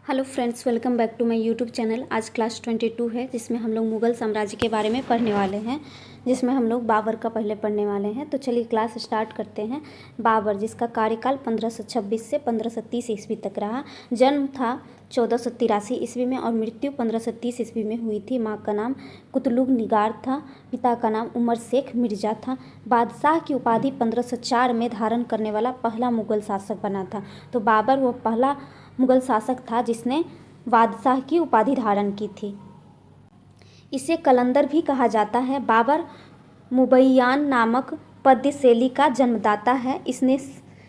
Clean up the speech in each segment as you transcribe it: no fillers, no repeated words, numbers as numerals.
Hello friends, welcome back to my YouTube channel. आज class 22 है जिसमें हम लोग मुग़ल साम्राज्य के बारे में पढ़ने वाले हैं, जिसमें हम लोग बाबर का पहले पढ़ने वाले हैं। तो चलिए क्लास स्टार्ट करते हैं। बाबर, जिसका कार्यकाल 1526 से 1530 ईस्वी तक रहा। जन्म था 1483 ईस्वी में और मृत्यु 1530 ईस्वी में हुई थी। माँ का नाम कुतलुग निगार था, पिता का नाम उमर शेख मिर्ज़ा था। बादशाह की उपाधि 1504 में धारण करने वाला पहला मुग़ल शासक बना था। तो बाबर वो पहला मुग़ल शासक था जिसने बादशाह की उपाधि धारण की थी। इसे कलंदर भी कहा जाता है। बाबर मुबैयान नामक पद्य शैली का जन्मदाता है। इसने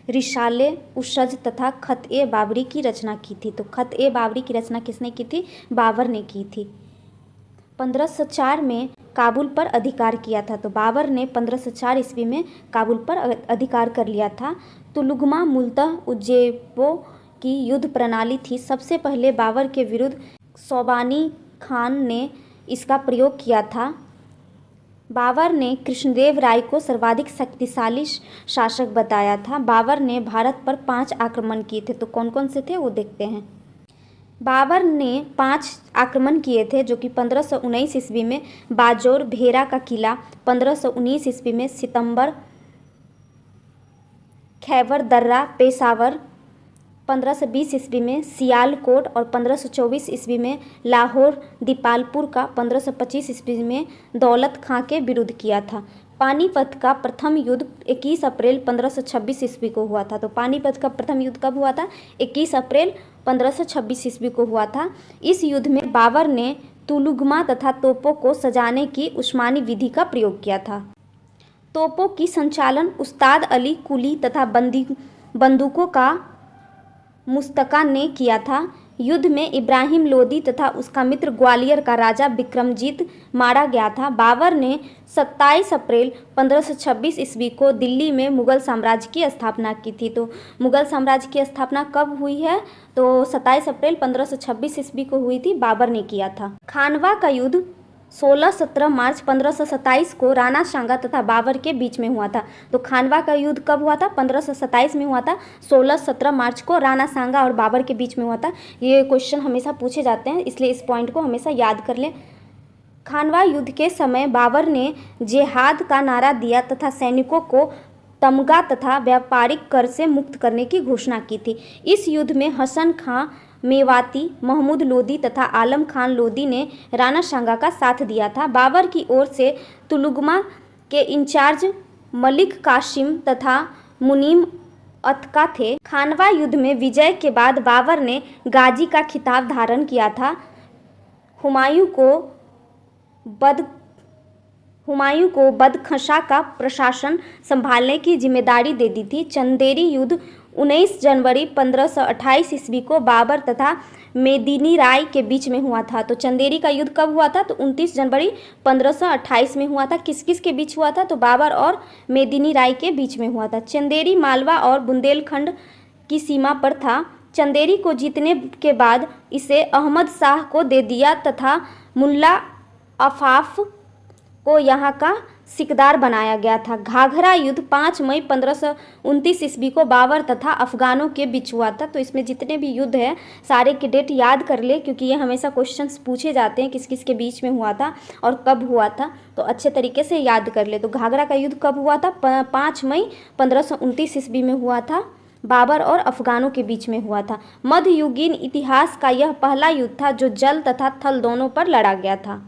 रिसाले उशज तथा खत-ए बाबरी की रचना की थी। तो खत-ए बाबरी की रचना किसने की थी? बाबर ने की थी। 1504 में काबुल पर अधिकार किया था। तो बाबर ने 1504 ईस्वी में काबुल पर अधिकार कर लिया था। तुलुगमा मूलतः उज्जैबो की युद्ध प्रणाली थी। सबसे पहले बाबर के विरुद्ध सोबानी खान ने इसका प्रयोग किया था। बाबर ने कृष्णदेव राय को सर्वाधिक शक्तिशाली शासक बताया था। बाबर ने भारत पर 5 आक्रमण किए थे। तो कौन कौन से थे वो देखते हैं। बाबर ने 5 आक्रमण किए थे, जो कि 1519 ईस्वी में बाजौर भेरा का किला, 1519 ईस्वी में सितंबर खैबर दर्रा पेशावर, 1520 ईस्वी में सियालकोट और 1524 ईस्वी में लाहौर दीपालपुर का, 1525 ईस्वी में दौलत खां के विरुद्ध किया था। पानीपत का प्रथम युद्ध 21 अप्रैल 1526 ईस्वी को हुआ था। तो पानीपत का प्रथम युद्ध कब हुआ था? 21 अप्रैल 1526 ईस्वी को हुआ था। इस युद्ध में बाबर ने तुलुगमा तथा तोपों को सजाने की उस्मानी विधि का प्रयोग किया था। तोपों की संचालन उस्ताद अली कुली तथा बंदूकों का मुस्तका ने किया था। युद्ध में इब्राहिम लोदी तथा उसका मित्र ग्वालियर का राजा विक्रमजीत मारा गया था। बाबर ने 27 अप्रैल 1526 ईस्वी को दिल्ली में मुग़ल साम्राज्य की स्थापना की थी। तो मुग़ल साम्राज्य की स्थापना कब हुई है? तो 27 अप्रैल 1526 ईस्वी को हुई थी। बाबर ने किया था। खानवा का युद्ध 16-17 मार्च 1527 को राणा सांगा तथा बाबर के बीच में हुआ था। तो खानवा का युद्ध कब हुआ था? 1527 में हुआ था। 16-17 मार्च को राणा सांगा और बाबर के बीच में हुआ था। ये क्वेश्चन हमेशा पूछे जाते हैं, इसलिए इस पॉइंट को हमेशा याद कर लें। खानवा युद्ध के समय बाबर ने जिहाद का नारा दिया तथा सैनिकों को तमगा तथा व्यापारिक कर से मुक्त करने की घोषणा की थी। इस युद्ध में हसन खां मेवाती, महमूद लोदी तथा आलम खान लोदी ने राणा सांगा का साथ दिया था। बाबर की ओर से तुलुगमा के इंचार्ज मलिक कासिम तथा मुनीम अतका थे। खानवा युद्ध में विजय के बाद बाबर ने गाजी का खिताब धारण किया था। हुमायूं को बदख्शां का प्रशासन संभालने की जिम्मेदारी दे दी थी। चंदेरी युद्ध 19 जनवरी 1528 ईस्वी को बाबर तथा मेदिनी राय के बीच में हुआ था। तो चंदेरी का युद्ध कब हुआ था? तो 29 जनवरी 1528 में हुआ था। किस किस के बीच हुआ था? तो बाबर और मेदिनी राय के बीच में हुआ था। चंदेरी मालवा और बुंदेलखंड की सीमा पर था। चंदेरी को जीतने के बाद इसे अहमद शाह को दे दिया तथा मुल्ला अफाफ को यहाँ का सिकदार बनाया गया था। घाघरा युद्ध 5 मई 1529 ईस्वी को बाबर तथा अफगानों के बीच हुआ था। तो इसमें जितने भी युद्ध है सारे के डेट याद कर ले, क्योंकि ये हमेशा क्वेश्चंस पूछे जाते हैं किस किस के बीच में हुआ था और कब हुआ था। तो अच्छे तरीके से याद कर ले। तो घाघरा का युद्ध कब हुआ था? 5 मई 1529 ईस्वी में हुआ था। बाबर और अफगानों के बीच में हुआ था। मध्ययुगीन इतिहास का यह पहला युद्ध था जो जल तथा थल दोनों पर लड़ा गया था।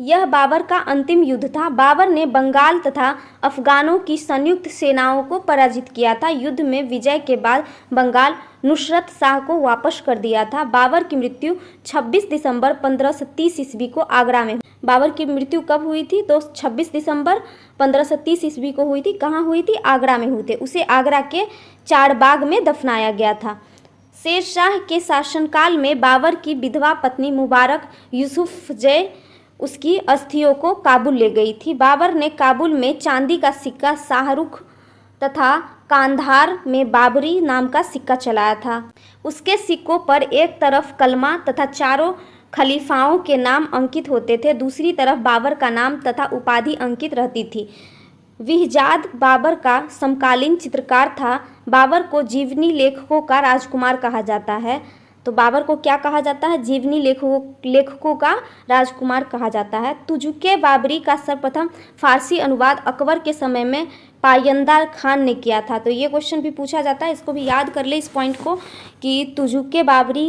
यह बाबर का अंतिम युद्ध था। बाबर ने बंगाल तथा अफगानों की संयुक्त सेनाओं को पराजित किया था। युद्ध में विजय के बाद बंगाल नुसरत शाह को वापस कर दिया था। बाबर की मृत्यु 26 दिसंबर 1530 ईस्वी को आगरा में। बाबर की मृत्यु कब हुई थी? तो 26 दिसंबर 1530 ईस्वी को हुई थी। कहाँ हुई थी? आगरा में हुई थी। उसे आगरा के चारबाग में दफनाया गया था। शेर शाह के शासनकाल में बाबर की विधवा पत्नी मुबारक यूसुफजई उसकी अस्थियों को काबुल ले गई थी। बाबर ने काबुल में चांदी का सिक्का शाहरुख तथा कांधार में बाबरी नाम का सिक्का चलाया था। उसके सिक्कों पर एक तरफ कलमा तथा चारों खलीफाओं के नाम अंकित होते थे, दूसरी तरफ बाबर का नाम तथा उपाधि अंकित रहती थी। विहजाद बाबर का समकालीन चित्रकार था। बाबर को जीवनी लेखकों का राजकुमार कहा जाता है। तो बाबर को क्या कहा जाता है? जीवनी लेखकों का राजकुमार कहा जाता है। तुजुके बाबरी का सर्वप्रथम फारसी अनुवाद अकबर के समय में पायंदा खान ने किया था। तो ये क्वेश्चन भी पूछा जाता है, इसको भी याद कर ले इस पॉइंट को कि तुजुके बाबरी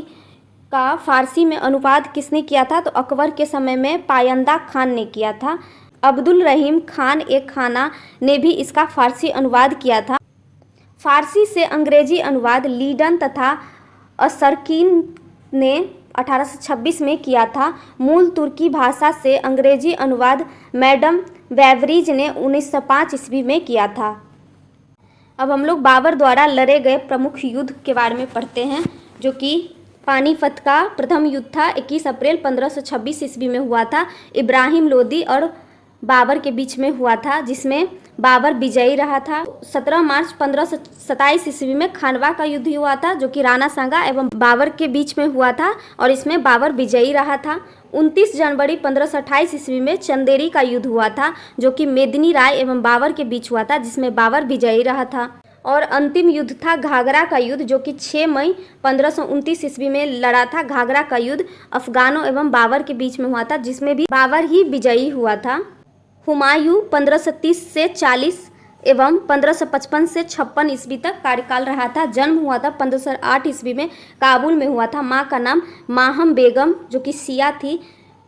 का फारसी में अनुवाद किसने किया था? तो अकबर के समय में पायंदा खान ने किया था। अब्दुल रहीम खान एक खाना ने भी इसका फारसी अनुवाद किया था। फारसी से अंग्रेजी अनुवाद लीडन तथा असरकीन ने 1826 में किया था। मूल तुर्की भाषा से अंग्रेजी अनुवाद मैडम बेवरीज ने 1905 ईस्वी में किया था। अब हम लोग बाबर द्वारा लड़े गए प्रमुख युद्ध के बारे में पढ़ते हैं, जो कि पानीपत का प्रथम युद्ध था। 21 अप्रैल 1526 ईस्वी में हुआ था। इब्राहिम लोदी और बाबर के बीच में हुआ था, जिसमें बाबर विजयी रहा था। 17 मार्च 1527 ईस्वी में खानवा का युद्ध हुआ था, जो कि राणा सांगा एवं बाबर के बीच में हुआ था और इसमें बाबर विजयी रहा था। 29 जनवरी 1528 ईस्वी में चंदेरी का युद्ध हुआ था, जो कि मेदिनी राय एवं बाबर के बीच हुआ था, जिसमें बाबर विजयी रहा था। और अंतिम युद्ध था घाघरा का युद्ध, जो कि 6 मई 1529 ईस्वी में लड़ा था। घाघरा का युद्ध अफगानों एवं बाबर के बीच में हुआ था, जिसमें भी बाबर ही विजयी हुआ था। हुमायूं 1530 से 40 एवं 1555 से 56 ईस्वी तक कार्यकाल रहा था। जन्म हुआ था 1508 ईस्वी में, काबुल में हुआ था। माँ का नाम माहम बेगम, जो कि सिया थी।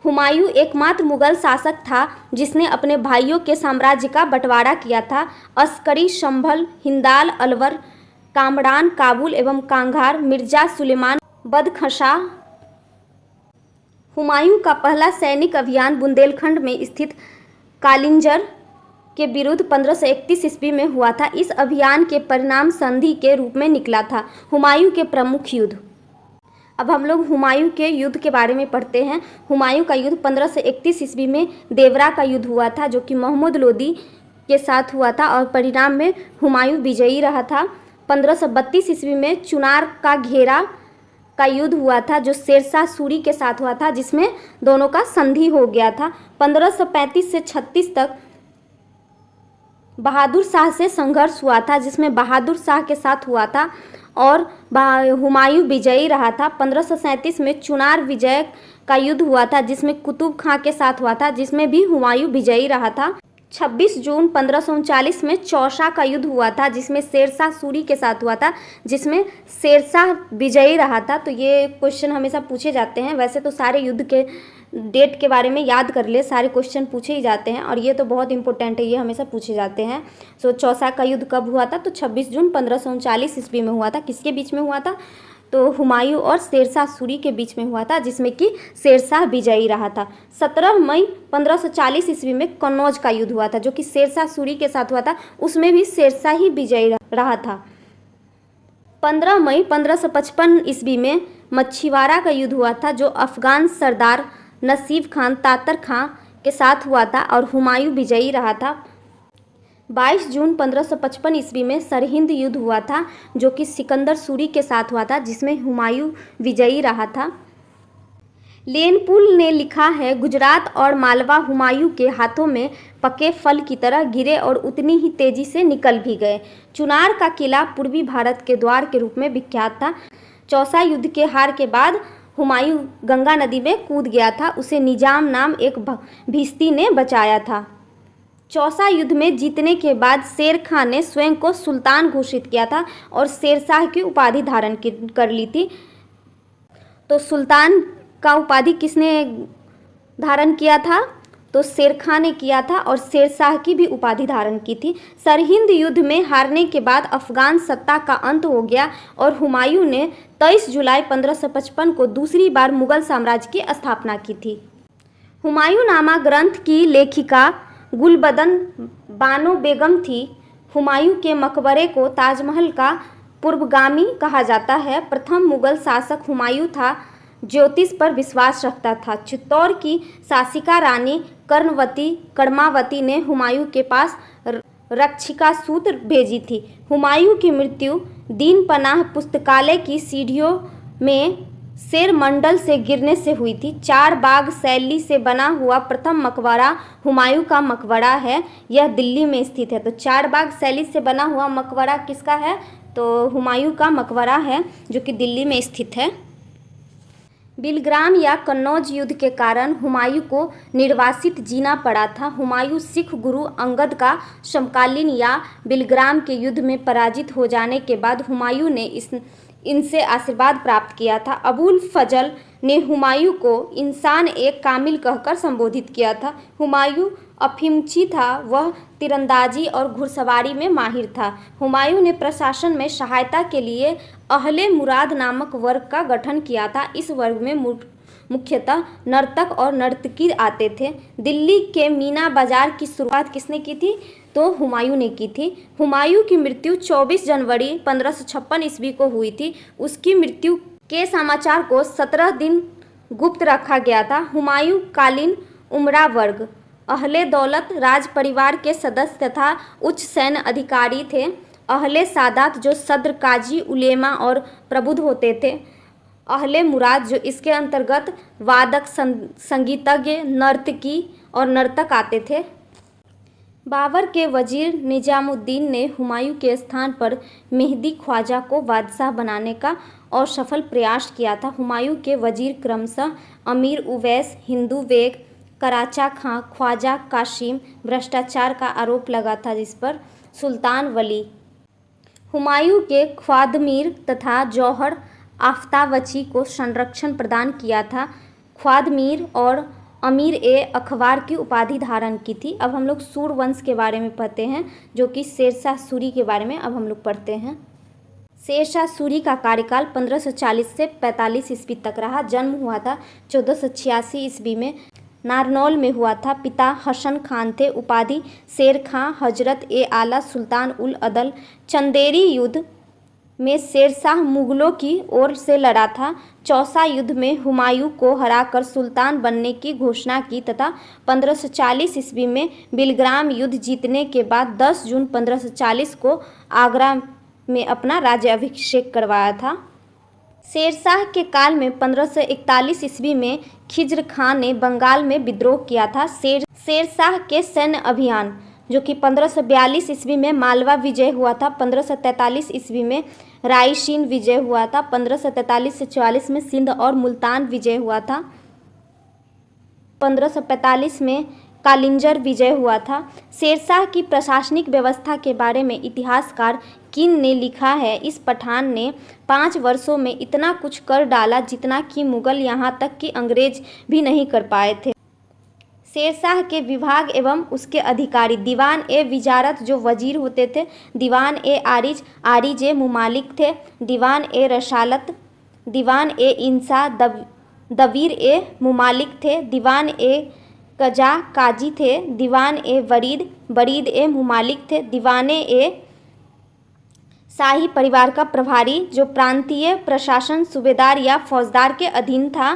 हुमायूं एकमात्र मुगल शासक था जिसने अपने भाइयों के साम्राज्य का बंटवारा किया था। अस्करी, संभल, हिंदाल, अलवर, कामरान, काबुल एवं कांधार, मिर्जा सुलेमान, बदखशां। हुमायूं का पहला सैनिक अभियान बुंदेलखंड में स्थित कालिंजर के विरुद्ध 1531 ईस्वी में हुआ था। इस अभियान के परिणाम संधि के रूप में निकला था। हुमायूं के प्रमुख युद्ध। अब हम लोग हुमायूं के युद्ध के बारे में पढ़ते हैं। हुमायूं का युद्ध 1531 ईस्वी में देवरा का युद्ध हुआ था, जो कि मोहम्मद लोदी के साथ हुआ था और परिणाम में हुमायूं विजयी रहा था। 1532 ईस्वी में चुनार का घेरा का युद्ध हुआ था, जो शेरशाह सूरी के साथ हुआ था, जिसमें दोनों का संधि हो गया था। 1535 से 36 तक बहादुर शाह से संघर्ष हुआ था, जिसमें बहादुर शाह के साथ हुआ था और हुमायूं विजयी रहा था। 1537 में चुनार विजय का युद्ध हुआ था, जिसमें कुतुब खां के साथ हुआ था, जिसमें भी हुमायूं विजयी रहा था। 26 जून 1539 में चौसा का युद्ध हुआ था, जिसमें शेरशाह सूरी के साथ हुआ था, जिसमें शेरशाह विजयी रहा था। तो ये क्वेश्चन हमेशा पूछे जाते हैं। वैसे तो सारे युद्ध के डेट के बारे में याद कर ले, सारे क्वेश्चन पूछे ही जाते हैं और ये तो बहुत इंपॉर्टेंट है, ये हमेशा पूछे जाते हैं। सो चौसा का युद्ध कब हुआ था? तो 26 जून 1539 ईस्वी में हुआ था। किसके बीच में हुआ था? तो हुमायूं और शेरशाह सूरी के बीच में हुआ था, जिसमें कि शेरशाह विजयी रहा था। 17 मई 1540 ईस्वी में कन्नौज का युद्ध हुआ था, जो कि शेरशाह सूरी के साथ हुआ था। उसमें भी शेरशाह ही विजयी रहा था। 15 मई 1555 ईस्वी में मछीवाड़ा का युद्ध हुआ था, जो अफगान सरदार नसीब खान तातर खां के साथ हुआ था और हुमायूं विजयी रहा था। 22 जून 1555 ईस्वी में सरहिंद युद्ध हुआ था, जो कि सिकंदर सूरी के साथ हुआ था, जिसमें हुमायूं विजयी रहा था। लेनपुल ने लिखा है, गुजरात और मालवा हुमायूं के हाथों में पके फल की तरह गिरे और उतनी ही तेजी से निकल भी गए। चुनार का किला पूर्वी भारत के द्वार के रूप में विख्यात था। चौसा युद्ध के हार के बाद हुमायूं गंगा नदी में कूद गया था। उसे निजाम नाम एक भिश्ती ने बचाया था। चौसा युद्ध में जीतने के बाद शेर खान ने स्वयं को सुल्तान घोषित किया था और शेरशाह की उपाधि धारण कर ली थी। तो सुल्तान का उपाधि किसने धारण किया था? तो शेर खान ने किया था और शेरशाह की भी उपाधि धारण की थी। सरहिंद युद्ध में हारने के बाद अफगान सत्ता का अंत हो गया और हुमायूं ने 23 जुलाई 1555 को दूसरी बार मुगल साम्राज्य की स्थापना की थी। हुमायूंनामा ग्रंथ की लेखिका गुलबदन बानो बेगम थी। हुमायूं के मकबरे को ताजमहल का पूर्वगामी कहा जाता है। प्रथम मुगल शासक हुमायूं था, ज्योतिष पर विश्वास रखता था। चित्तौड़ की शासिका रानी कर्मावती ने हुमायूं के पास रक्षिका सूत्र भेजी थी। हुमायूं की मृत्यु दीन पनाह पुस्तकालय की सीढ़ियों में शेर मंडल से गिरने से हुई थी। 4 बाग शैली से बना हुआ प्रथम मकबरा हुमायूं का मकबरा है। यह दिल्ली में स्थित है। तो 4 बाग शैली से बना हुआ मकबरा किसका है? तो हुमायूं का मकबरा है, जो कि दिल्ली में स्थित है। बिलग्राम या कन्नौज युद्ध के कारण हुमायूं को निर्वासित जीना पड़ा था। हुमायूं सिख गुरु अंगद का समकालीन या बिलग्राम के युद्ध में पराजित हो जाने के बाद हुमायूं ने इनसे आशीर्वाद प्राप्त किया था। अबुल फजल ने हुमायूं को इंसान एक कामिल कहकर संबोधित किया था। हुमायूं अफीमची था, वह तीरंदाजी और घुड़सवारी में माहिर था। हुमायूं ने प्रशासन में सहायता के लिए अहले मुराद नामक वर्ग का गठन किया था। इस वर्ग में मुख्यतः नर्तक और नर्तकी आते थे। दिल्ली के मीना बाजार की शुरुआत किसने की थी? तो हुमायूं ने की थी। हुमायूं की मृत्यु 24 जनवरी 1556 ईस्वी को हुई थी। उसकी मृत्यु के समाचार को 17 दिन गुप्त रखा गया था। हुमायूं कालीन उमरा वर्ग, अहले दौलत, राज परिवार के सदस्य तथा उच्च सैन्य अधिकारी थे। अहले सादात जो सद्र, काजी, उलेमा और प्रबुद्ध होते थे। अहले मुराद जो इसके अंतर्गत वादक, संगीतज्ञ, नर्तकी और नर्तक आते थे। बाबर के वजीर निजामुद्दीन ने हुमायूं के स्थान पर मेहदी ख्वाजा को बादशाह बनाने का असफल प्रयास किया था। हुमायूं के वजीर क्रमशः अमीर उवैस, हिंदू बेग, कराचा खां, ख्वाजा कासिम। भ्रष्टाचार का आरोप लगा था जिस पर सुल्तान वली। हुमायूं के ख्वादमीर तथा जौहर आफ्ताबची को संरक्षण प्रदान किया था। ख्वादमीर और अमीर ए अखबार की उपाधि धारण की थी। अब हम लोग सूर्यवंश के बारे में पढ़ते हैं, जो कि शेरशाह सूरी के बारे में अब हम लोग पढ़ते हैं। शेरशाह सूरी का कार्यकाल 1540 से 45 ईस्वी तक रहा। जन्म हुआ था 1486 ईस्वी में, नारनौल में हुआ था। पिता हसन खान थे। उपाधि शेर खां, हजरत ए आला सुल्तान उल अदल। चंदेरी युद्ध में शेरशाह मुगलों की ओर से लड़ा था। चौसा युद्ध में हुमायूं को हराकर सुल्तान बनने की घोषणा की तथा 1540 ईस्वी में बिलग्राम युद्ध जीतने के बाद 10 जून 1540 को आगरा में अपना राज्याभिषेक करवाया था। शेरशाह के काल में 1541 ईस्वी में खिज्र खां ने बंगाल में विद्रोह किया था। शेरशाह के सैन्य अभियान जो कि 1542 ईस्वी में मालवा विजय हुआ था, 1543 ईस्वी में रायसीन विजय हुआ था, 1543 से 44 में सिंध और मुल्तान विजय हुआ था, 1545 में कालिंजर विजय हुआ था। शेरशाह की प्रशासनिक व्यवस्था के बारे में इतिहासकार किन ने लिखा है, इस पठान ने 5 वर्षों में इतना कुछ कर डाला जितना कि मुगल यहाँ तक कि अंग्रेज भी नहीं कर पाए थे। शेरशाह के विभाग एवं उसके अधिकारी: दीवान ए विजारत जो वजीर होते थे, दीवान ए आरिज, आरिज ए मुमालिक थे, दीवान ए रसालत, दीवान ए इंसा, दबीर ए मुमालिक थे, दीवान ए कजा, काजी थे, दीवान ए वरीद, बरीद ए मुमालिक थे, दीवाने ए शाही परिवार का प्रभारी जो प्रांतीय प्रशासन सूबेदार या फौजदार के अधीन था।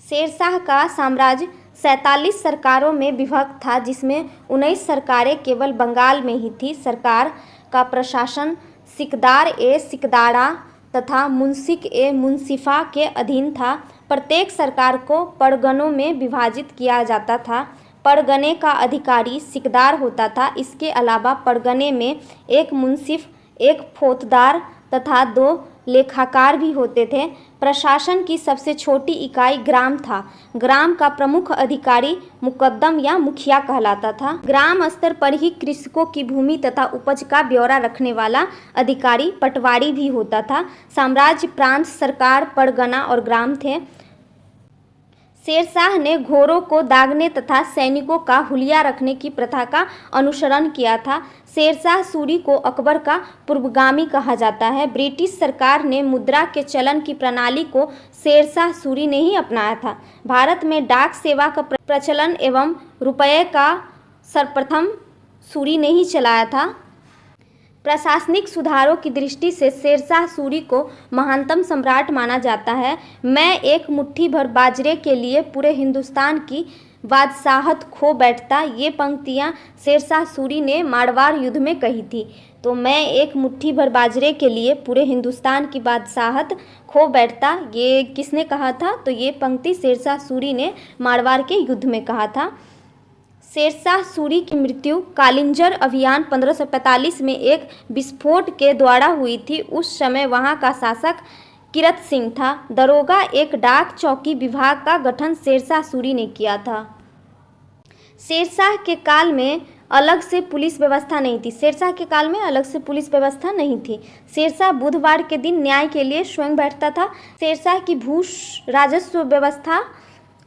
शेरशाह का साम्राज्य 47 सरकारों में विभक्त था, जिसमें 19 सरकारें केवल बंगाल में ही थी। सरकार का प्रशासन सिकदार ए सिकदारा तथा मुंसिक ए मुंसिफा के अधीन था। प्रत्येक सरकार को परगनों में विभाजित किया जाता था। परगने का अधिकारी सिकदार होता था। इसके अलावा परगने में एक मुंसिफ, एक फौजदार तथा 2 लेखाकार भी होते थे। प्रशासन की सबसे छोटी इकाई ग्राम था। ग्राम का प्रमुख अधिकारी मुकद्दम या मुखिया कहलाता था। ग्राम स्तर पर ही कृषकों की भूमि तथा उपज का ब्यौरा रखने वाला अधिकारी पटवारी भी होता था। साम्राज्य, प्रांत, सरकार, परगना और ग्राम थे। शेरशाह ने घोड़ों को दागने तथा सैनिकों का हुलिया रखने की प्रथा का अनुसरण किया था। शेरशाह सूरी को अकबर का पूर्वगामी कहा जाता है। ब्रिटिश सरकार ने मुद्रा के चलन की प्रणाली को शेरशाह सूरी ने ही अपनाया था। भारत में डाक सेवा का प्रचलन एवं रुपये का सर्वप्रथम सूरी ने ही चलाया था। प्रशासनिक सुधारों की दृष्टि से शेरशाह सूरी को महानतम सम्राट माना जाता है। मैं एक मुट्ठी भर बाजरे के लिए पूरे हिंदुस्तान की बादशाहत खो बैठता, ये पंक्तियाँ शेरशाह सूरी ने मारवाड़ युद्ध में कही थी। तो मैं एक मुट्ठी भर बाजरे के लिए पूरे हिंदुस्तान की बादशाहत खो बैठता, ये किसने कहा था? तो ये पंक्ति शेरशाह सूरी ने मारवाड़ के युद्ध में कहा था। शेरशाह सूरी की मृत्यु कालिंजर अभियान 1545 में एक विस्फोट के द्वारा हुई थी। उस समय वहां का शासक किरत सिंह था। दरोगा एक डाक चौकी विभाग का गठन शेरशाह सूरी ने किया था। शेरशाह के काल में अलग से पुलिस व्यवस्था नहीं थी। शेरशाह के काल में अलग से पुलिस व्यवस्था नहीं थी। शेरशाह बुधवार के दिन न्याय के लिए स्वयं बैठता था। शेरशाह की भू राजस्व व्यवस्था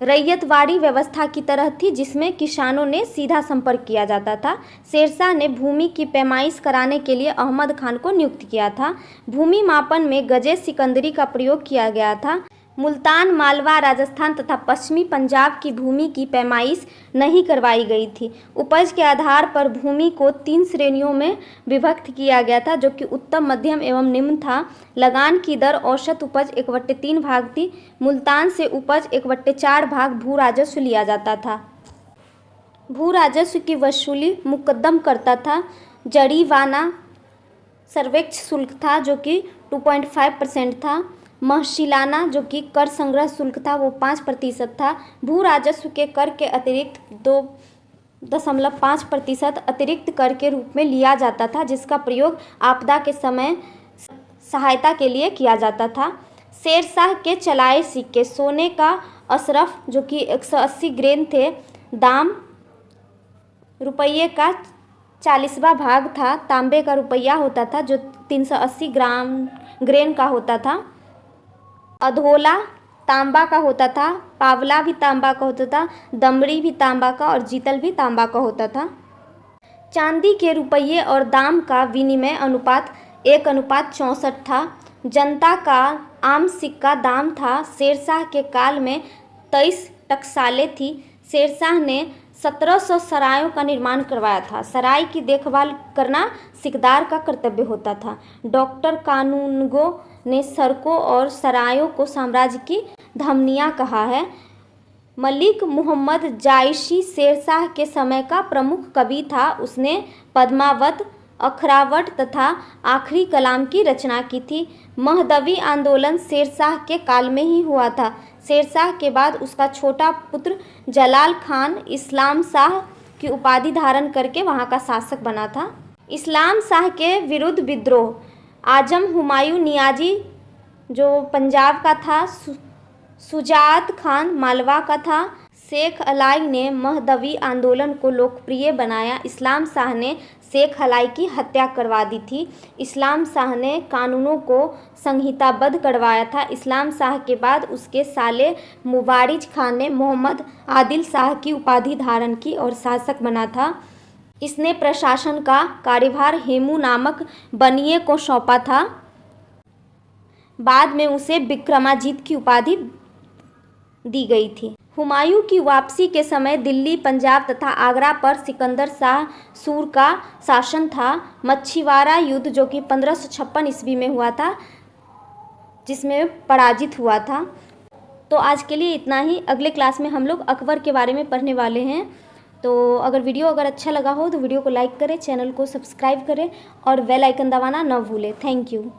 रैयतवाड़ी व्यवस्था की तरह थी, जिसमें किसानों ने सीधा संपर्क किया जाता था। शेरशाह ने भूमि की पैमाइश कराने के लिए अहमद खान को नियुक्त किया था। भूमि मापन में गजे सिकंदरी का प्रयोग किया गया था। मुल्तान, मालवा, राजस्थान तथा पश्चिमी पंजाब की भूमि की पैमाइश नहीं करवाई गई थी। उपज के आधार पर भूमि को 3 श्रेणियों में विभक्त किया गया था, जो कि उत्तम, मध्यम एवं निम्न था। लगान की दर औसत उपज 1/3 भाग थी। मुल्तान से उपज 1/4 भाग भू राजस्व लिया जाता था। भू राजस्व की वसूली मुकद्दम करता था। जरीवाना सर्वेक्ष शुल्क था, जो कि 2.5% था। महसिलाना, जो कि कर संग्रह शुल्क था, वो 5% था। भू राजस्व के कर के अतिरिक्त 2.5% अतिरिक्त कर के रूप में लिया जाता था, जिसका प्रयोग आपदा के समय सहायता के लिए किया जाता था। शेरशाह के चलाए सिक्के सोने का अशरफ, जो कि 180 ग्रेन थे, दाम रुपये का 40वां भाग था। तांबे का रुपया होता था, जो 380 ग्रेन का होता था। अधोला तांबा का होता था। पावला भी तांबा का होता था। दमड़ी भी तांबा का और जीतल भी तांबा का होता था। चांदी के रुपये और दाम का विनिमय अनुपात 1:64 था। जनता का आम सिक्का दाम था। शेरशाह के काल में 23 टकसालें थी। शेरशाह ने 1700 सरायों का निर्माण करवाया था। सराय की देखभाल करना सिकदार का कर्तव्य होता था। डॉक्टर कानूनगो ने सड़कों और सरायों को साम्राज्य की धमनियाँ कहा है। मलिक मुहम्मद जायसी शेरशाह के समय का प्रमुख कवि था। उसने पद्मावत, अखरावट तथा आखिरी कलाम की रचना की थी। महदवी आंदोलन शेरशाह के काल में ही हुआ था। शेरशाह के बाद उसका छोटा पुत्र जलाल खान इस्लाम शाह की उपाधि धारण करके वहाँ का शासक बना था। इस्लाम शाह के विरुद्ध विद्रोह। आजम हुमायूं नियाजी, जो पंजाब का था, सुजात खान मालवा का था। शेख अलाई ने महदवी आंदोलन को लोकप्रिय बनाया। इस्लाम शाह ने शेख अलाई की हत्या करवा दी थी। इस्लाम शाह ने कानूनों को संहिताबद्ध करवाया था। इस्लाम शाह के बाद उसके साले मुबारिज खान ने मोहम्मद आदिल शाह की उपाधि धारण की और शासक बना था। इसने प्रशासन का कार्यभार हेमू नामक बनिए को सौंपा था। बाद में उसे विक्रमाजीत की उपाधि दी गई थी। हुमायूं की वापसी के समय दिल्ली, पंजाब तथा आगरा पर सिकंदर शाह सूर का शासन था। मछीवाड़ा युद्ध, जो कि 1556 ईस्वी में हुआ था, जिसमें पराजित हुआ था। तो आज के लिए इतना ही। अगले क्लास में हम लोग अकबर के बारे में पढ़ने वाले हैं। तो वीडियो अगर अच्छा लगा हो तो वीडियो को लाइक करें, चैनल को सब्सक्राइब करें और बेल आइकन दबाना न भूलें। Thank you.